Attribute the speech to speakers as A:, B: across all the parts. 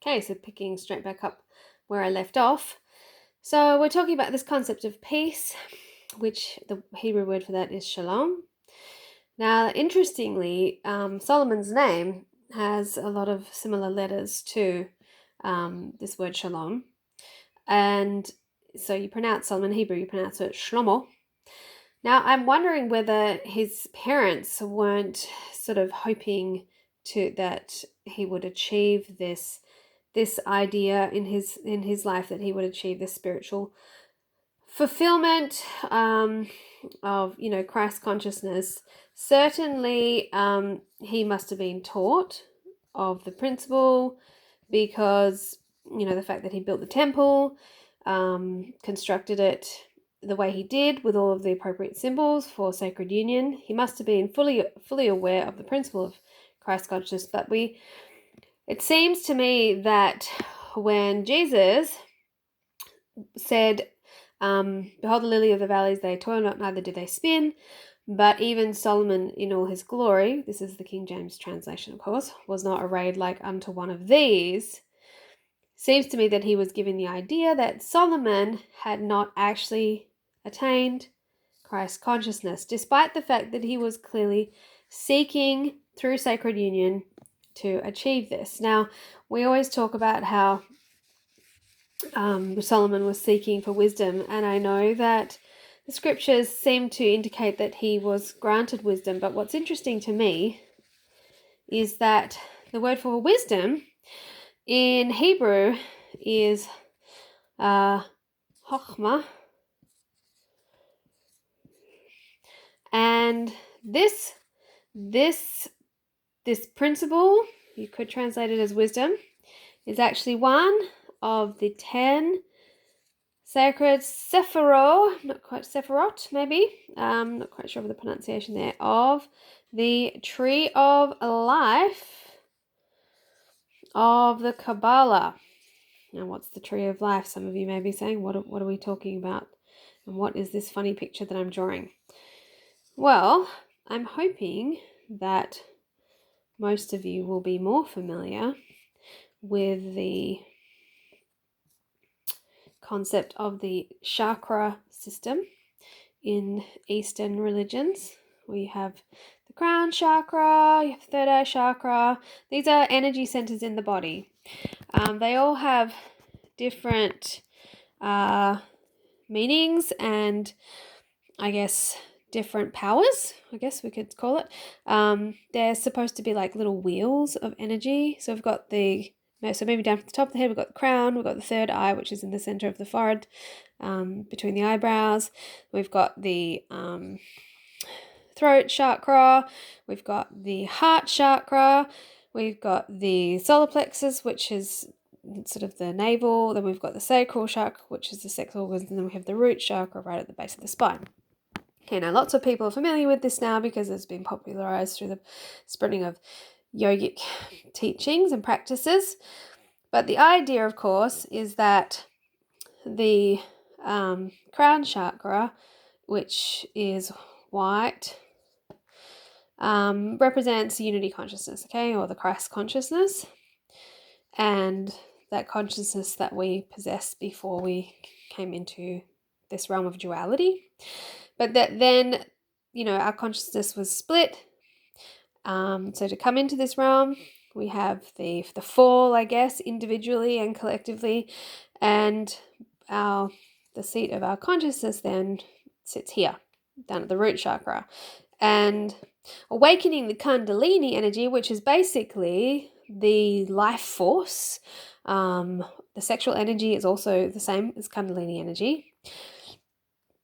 A: Okay, so picking straight back up where I left off. So we're talking about this concept of peace, which the Hebrew word for that is shalom. Now, interestingly, Solomon's name has a lot of similar letters to this word shalom. And so you pronounce Solomon Hebrew, you pronounce it Shlomo. Now, I'm wondering whether his parents weren't sort of hoping that he would achieve this idea in his life, that he would achieve this spiritual fulfillment of Christ consciousness. Certainly, he must have been taught of the principle, because the fact that he built the temple, constructed it the way he did with all of the appropriate symbols for sacred union. He must have been fully aware of the principle of Christ consciousness. But it seems to me that when Jesus said, behold the lily of the valleys, they toil not, neither do they spin, but even Solomon in all his glory, this is the King James translation, of course, was not arrayed like unto one of these. Seems to me that he was giving the idea that Solomon had not actually attained Christ consciousness, despite the fact that he was clearly seeking through sacred union to achieve this. Now, we always talk about how Solomon was seeking for wisdom, and I know that the scriptures seem to indicate that he was granted wisdom, but what's interesting to me is that the word for wisdom in Hebrew is chokhmah, and this principle, you could translate it as wisdom, is actually one of the 10 sacred sephirot, maybe, not quite sure of the pronunciation there, of the tree of life of the Kabbalah. Now, what's the tree of life? Some of you may be saying, what are we talking about? And what is this funny picture that I'm drawing? Well, I'm hoping that most of you will be more familiar with the concept of the chakra system in Eastern religions. We have the crown chakra, you have third eye chakra. These are energy centers in the body. They all have different meanings and, I guess, different powers, I guess we could call it. They're supposed to be like little wheels of energy. So we've got maybe down from the top of the head, we've got the crown, we've got the third eye, which is in the center of the forehead, between the eyebrows. We've got the throat chakra, we've got the heart chakra, we've got the solar plexus, which is sort of the navel, then we've got the sacral chakra, which is the sex organs, and then we have the root chakra right at the base of the spine. Okay, now lots of people are familiar with this now because it's been popularized through the spreading of yogic teachings and practices. But the idea, of course, is that the crown chakra, which is white, represents unity consciousness, okay, or the Christ consciousness, and that consciousness that we possessed before we came into this realm of duality. But that then, our consciousness was split. So to come into this realm, we have the fall, I guess, individually and collectively, and the seat of our consciousness then sits here, down at the root chakra. And awakening the Kundalini energy, which is basically the life force. The sexual energy is also the same as Kundalini energy.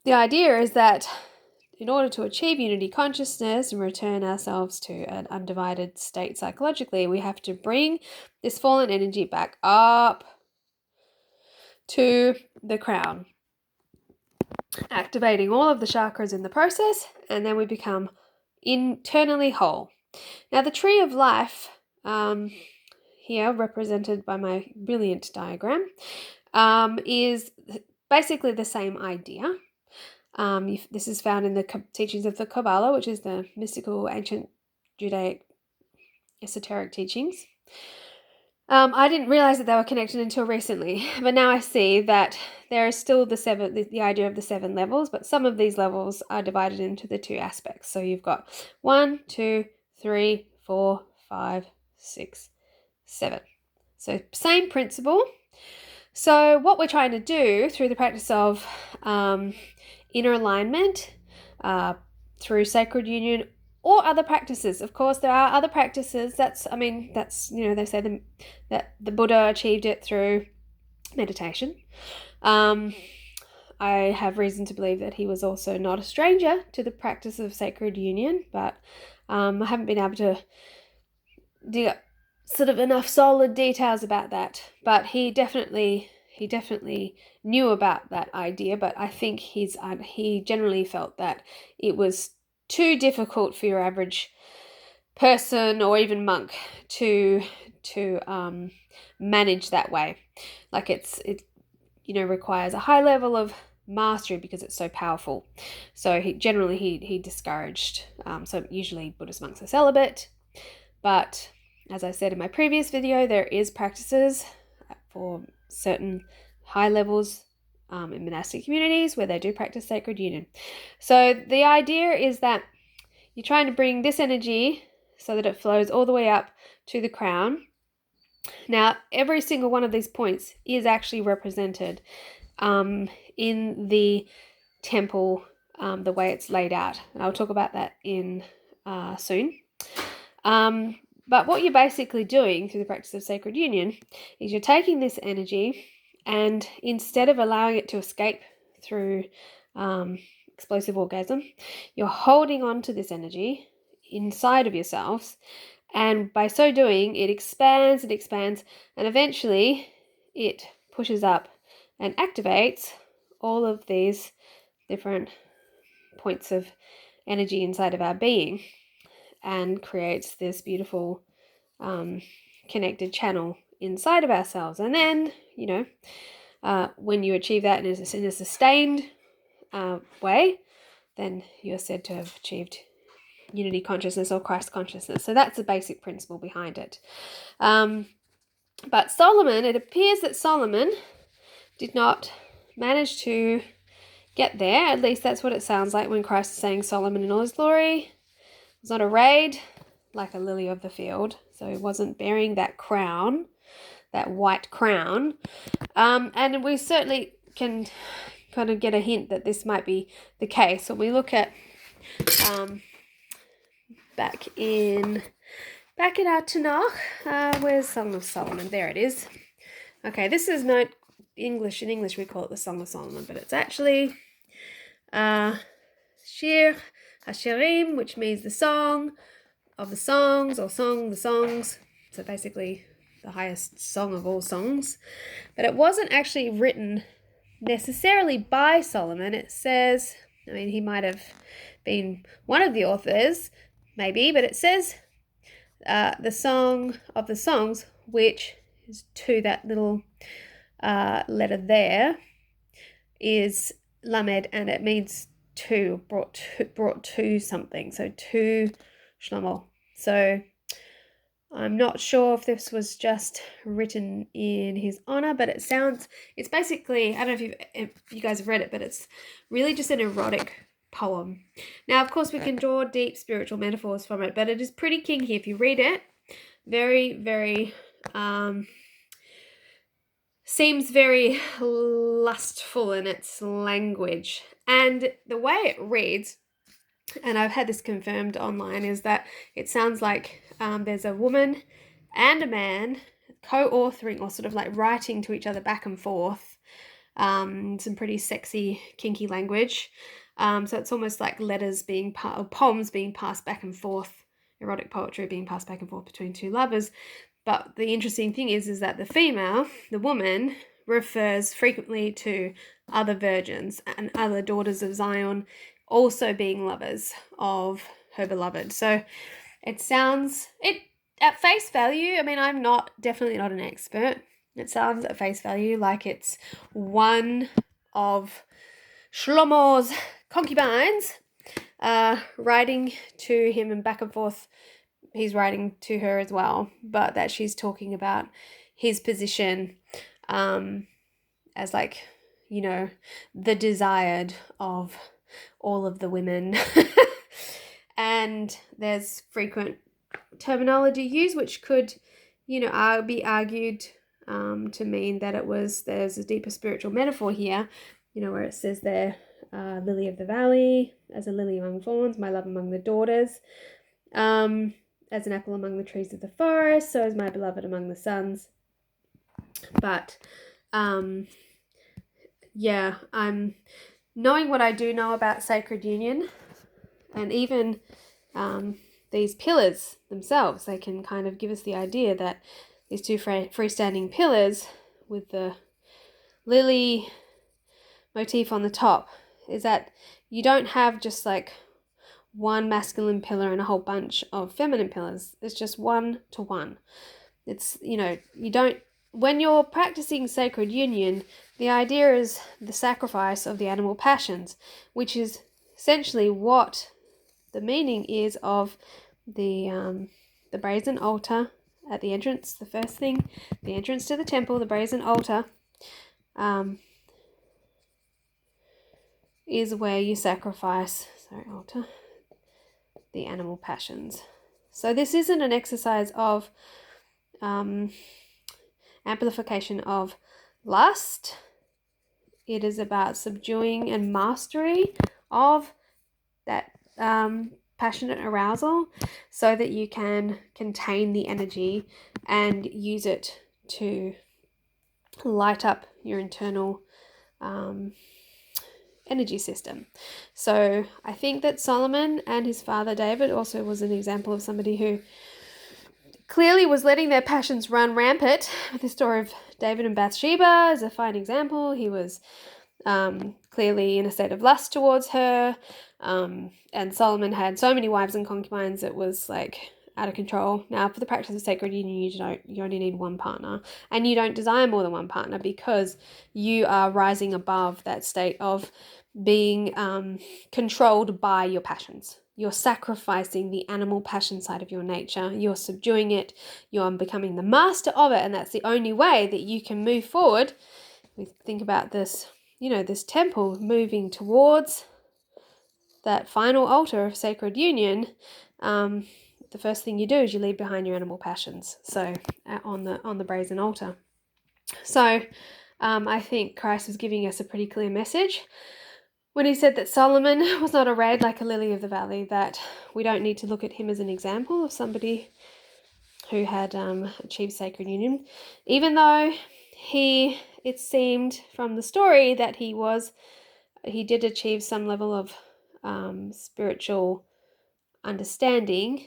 A: The idea is that in order to achieve unity consciousness and return ourselves to an undivided state psychologically, we have to bring this fallen energy back up to the crown, activating all of the chakras in the process, and then we become internally whole. Now, the tree of life, here represented by my brilliant diagram, is basically the same idea. This is found in the teachings of the Kabbalah, which is the mystical, ancient Judaic esoteric teachings. I didn't realize that they were connected until recently, but now I see that there is still the idea of the 7 levels, but some of these levels are divided into the 2 aspects. So you've got 1, 2, 3, 4, 5, 6, 7. So same principle. So what we're trying to do through the practice of inner alignment, through sacred union, or other practices. Of course, there are other practices. That's they say that the Buddha achieved it through meditation. I have reason to believe that he was also not a stranger to the practice of sacred union, but I haven't been able to dig up sort of enough solid details about that. But he definitely knew about that idea, but I think he generally felt that it was too difficult for your average person or even monk to manage that way. Like it requires a high level of mastery because it's so powerful. So he discouraged. So usually Buddhist monks are celibate, but as I said in my previous video, there is practices for certain high levels in monastic communities where they do practice sacred union. So the idea is that you're trying to bring this energy so that it flows all the way up to the crown. Now, every single one of these points is actually represented in the temple, the way it's laid out. And I'll talk about that in soon. But what you're basically doing through the practice of sacred union is you're taking this energy, and instead of allowing it to escape through explosive orgasm, you're holding on to this energy inside of yourselves, and by so doing, it expands, and eventually it pushes up and activates all of these different points of energy inside of our being, and creates this beautiful connected channel inside of ourselves. And then, when you achieve that in a sustained way, then you're said to have achieved unity consciousness or Christ consciousness. So that's the basic principle behind it. But Solomon, it appears that Solomon did not manage to get there. At least that's what it sounds like when Christ is saying Solomon in all his glory. It was not arrayed like a lily of the field. So he wasn't bearing that crown, that white crown. And we certainly can kind of get a hint that this might be the case when we look at back in our Tanakh. Where's Song of Solomon? There it is. Okay, this is not English. In English we call it the Song of Solomon, but it's actually Shir HaShirim, which means the song of the songs, or song the songs. So basically the highest song of all songs. But it wasn't actually written necessarily by Solomon. It says, he might have been one of the authors, maybe, but it says the song of the songs, which is to that little letter there, is Lamed, and it means to, brought to something, so to Shlomo. So I'm not sure if this was just written in his honor, but it's basically, I don't know if you guys have read it, but it's really just an erotic poem. Now, of course, we can draw deep spiritual metaphors from it, but it is pretty kinky if you read it. Very, very, seems very lustful in its language. And the way it reads, and I've had this confirmed online, is that it sounds like there's a woman and a man co-authoring, or sort of like writing to each other back and forth, some pretty sexy, kinky language. So it's almost like letters poems being passed back and forth, erotic poetry being passed back and forth between two lovers. But the interesting thing is that the female, the woman, refers frequently to other virgins and other daughters of Zion also being lovers of her beloved. So it sounds, at face value, I'm definitely not an expert. It sounds at face value like it's one of Shlomo's concubines writing to him and back and forth, he's writing to her as well, but that she's talking about his position as like, the desired of all of the women. And there's frequent terminology used which could, be argued to mean that there's a deeper spiritual metaphor here, where it says there, lily of the valley, as a lily among thorns, my love among the daughters, as an apple among the trees of the forest, so is my beloved among the sons. But I'm knowing what I do know about sacred union, and even these pillars themselves, they can kind of give us the idea that these two freestanding pillars with the lily motif on the top is that you don't have just like one masculine pillar and a whole bunch of feminine pillars. It's just 1-to-1. It's, you don't, when you're practicing sacred union, the idea is the sacrifice of the animal passions, which is essentially what the meaning is of the brazen altar at the entrance. The first thing, the entrance to the temple, the brazen altar, is where you sacrifice, the animal passions. So this isn't an exercise of amplification of lust. It is about subduing and mastery of that passionate arousal so that you can contain the energy and use it to light up your internal energy system. So I think that Solomon and his father David also was an example of somebody who clearly was letting their passions run rampant. The story of David and Bathsheba is a fine example. He was clearly in a state of lust towards her, and Solomon had so many wives and concubines it was like out of control. Now, for the practice of sacred union, you only need one partner, and you don't desire more than one partner because you are rising above that state of being controlled by your passions. You're sacrificing the animal passion side of your nature. You're subduing it. You're becoming the master of it, and that's the only way that you can move forward. We think about this, this temple moving towards that final altar of sacred union. The first thing you do is you leave behind your animal passions. So on the brazen altar. So I think Christ was giving us a pretty clear message when he said that Solomon was not arrayed like a lily of the valley, that we don't need to look at him as an example of somebody who had achieved sacred union, even though it seemed from the story that he did achieve some level of spiritual understanding